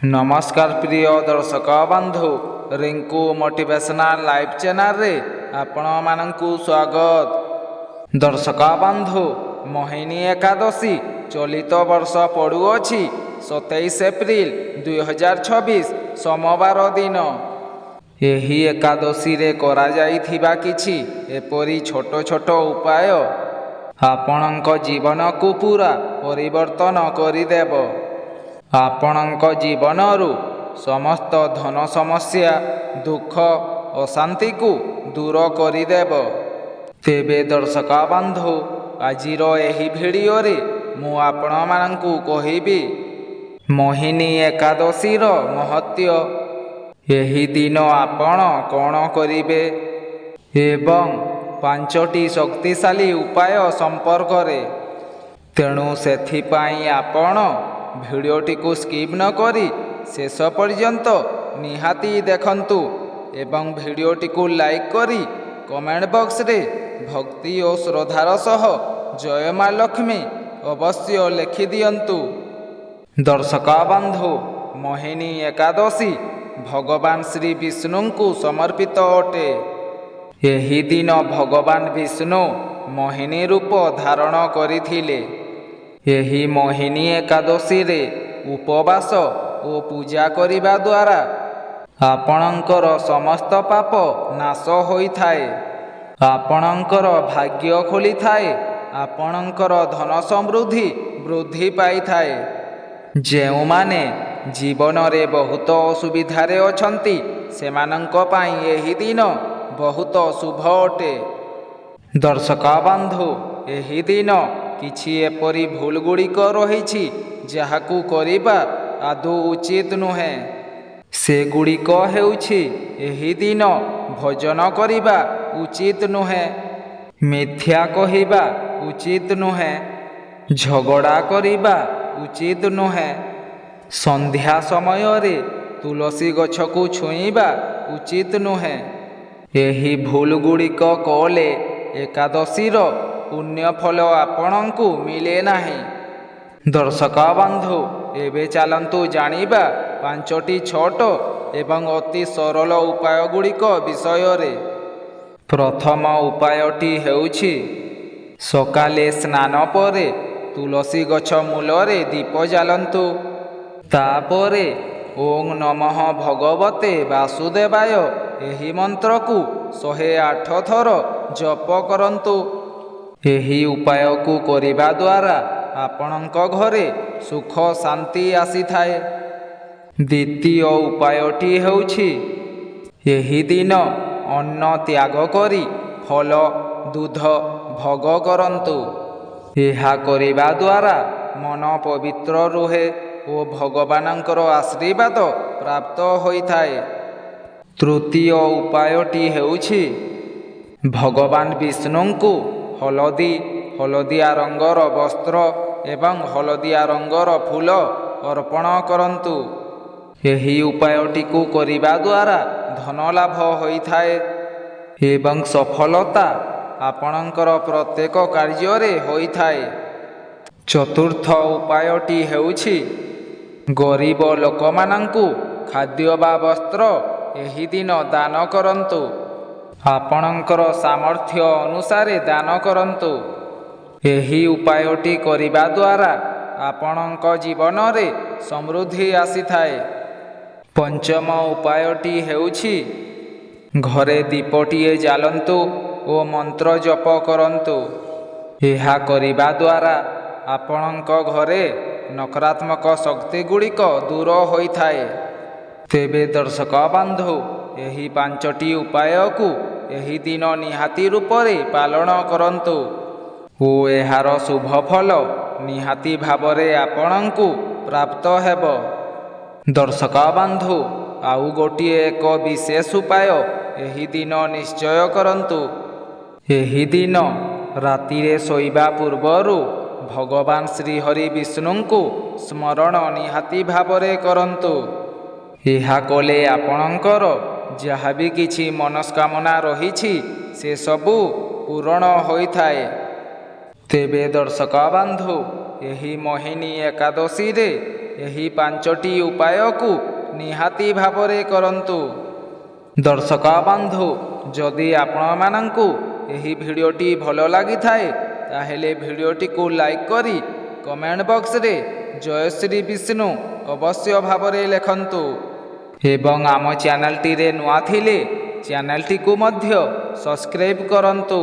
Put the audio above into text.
नमस्कार प्रिय दर्शक बंधु रिंकू मोटिवेशनल लाइव चैनल रे आपण मानकु स्वागत। दर्शक बंधु मोहिनी एकादशी चलित वर्ष पड़ुअछि 27 एप्रिल 2026 सोमवार दिन। एही एकादशी रे करा जाइथिबा किछि एपरि छोट छोट उपाय आपणक जीवन को पूरा परिवर्तन करिदेब। आपणक जीवनरु समस्त धन समस्या दुख अशांति को दूर करिदेब। तेबे दर्शक बंधु आजिर एही भिडियो रे मु आपण मानकु कहिबी मोहिनी एकादशीर महत्व, एही दिन आपण कौन करिवे एवं 5टी शक्तिशाली उपाय संपर्क रे। तेणु सेथिपाई आपण भिडियोटी को स्किप न करी शेष पर्यंत निहाती देखंतु एवं भिडियोटी को लाइक करी कमेंट बॉक्स रे भक्ति और श्रद्धार सह जय मां लक्ष्मी अवश्य लिखि दियंतु। दर्शक बंधु मोहिनी एकादशी भगवान श्री विष्णु को समर्पित अटे। एही दिन भगवान विष्णु मोहिनी रूप धारण करिथिले। एही मोहिनी एकादशी रे उपवास और पूजा करिबा द्वारा आपणकर समस्त पाप नाश होइथाए, आपणकर भाग्य खोली थाए, आपणकर धन समृद्धि वृद्धि पाई थाए। जेउमाने जीवन रे बहुत असुविधारे अछंती सेमानंक पाई एही दिन बहुत शुभ अटे। दर्शक बंधु एही दिन किछि एपरि भूल गुड़िक रही जहाकू करिबा आदौ उचित नुहे। से गुड़िक हेउछि एही दिन भोजन करिबा उचित नुहे, मिथ्या कहिबा उचित नुहे, झगड़ा करिबा उचित नुहे, संध्या समय रे तुलसी गछ को छुईबा उचित नुहे। एही भूल गुड़िक कले एकादशीर पुण्य फल आपणଙ୍କୁ मिले नाही। दर्शक बंधु एबे चलंतु जानिबा 5टी छोट एवं अति सरल उपाय गुड़िक विषय रे। प्रथम उपायटी हेउछि सकाले स्नान परे तुलसी गछ मूलरे दीप जालंतु। तापरे ओं नमः भगवते वासुदेवाय एही मंत्र को 108 थर जप करंतु। एही उपाय को करिबा द्वारा आपणक घरे सुख शांति आसी थाए। द्वितीय उपायटी हेउछि एही दिन अन्न त्याग करी फल दूध भोग करंतु। एहा करिबा द्वारा मन पवित्र रुहे और भगवानंकर आशीर्वाद प्राप्त होइथाए। तृतीय उपायटी हेउछि भगवान विष्णु को हलदी हलदिया रंगर वस्त्र एवं हलदिया रंगर फूल अर्पण करंतु। एही उपायटी को करिबा द्वारा धन लाभ होइथाए एवं सफलता आपणकर प्रत्येक कार्य रे होइथाए। चतुर्थ उपायटी हेउछि गरीब लोकमानंकु खाद्य बा वस्त्र एही दिन दान करंतु। आपणकर सामर्थ्य अनुसारे दान करंतु। एही उपायटी करिबा द्वारा आपणक जीवन रे समृद्धि आसी थाए। पंचम उपायटी हेउछि घरे दीपटिए जालंतु और मंत्र जप करंतु। एहा करिबा द्वारा आपणक घरे नकारात्मक शक्ति गुड़िक दूर होइथाए। तेबे दर्शक बंधु एही 5टी उपाय को एही दिन निहाती रूपरे पालन करंतु ओ एहार शुभ फल निहाती भावरे आपणଙ୍କୁ प्राप्त हेब। दर्शक बंधु आउ गोटिए एक विशेष उपाय एही दिन निश्चय करंतु। एही दिन रातिरे सोइबा पूर्वरु भगवान श्री हरि विष्णु को स्मरण निहाती भावरे करंतु। एहा कले आपणकर जहाँ भी किछि मनस्कामना रहिछि से सबु पूरण होइथाए। तेबे दर्शक बंधु एही मोहिनी एकादशी रे ଏହି 5ଟି ଉପାୟକୁ ନିହାତି ଭାବରେ କରନ୍ତୁ। ଦର୍ଶକ ବନ୍ଧୁ, ଯଦି ଆପଣମାନଙ୍କୁ ଏହି ଭିଡ଼ିଓଟି ଭଲ ଲାଗିଥାଏ ତାହେଲେ ଭିଡ଼ିଓଟିକୁ ଲାଇକ୍ କରି କମେଣ୍ଟ ବକ୍ସରେ ଜୟ ଶ୍ରୀ ବିଷ୍ଣୁ ଅବଶ୍ୟ ଭାବରେ ଲେଖନ୍ତୁ ଏବଂ ଆମ ଚ୍ୟାନେଲଟିରେ ନୂଆ ଥିଲେ ଚ୍ୟାନେଲଟିକୁ ମଧ୍ୟ ସବସ୍କ୍ରାଇବ୍ କରନ୍ତୁ।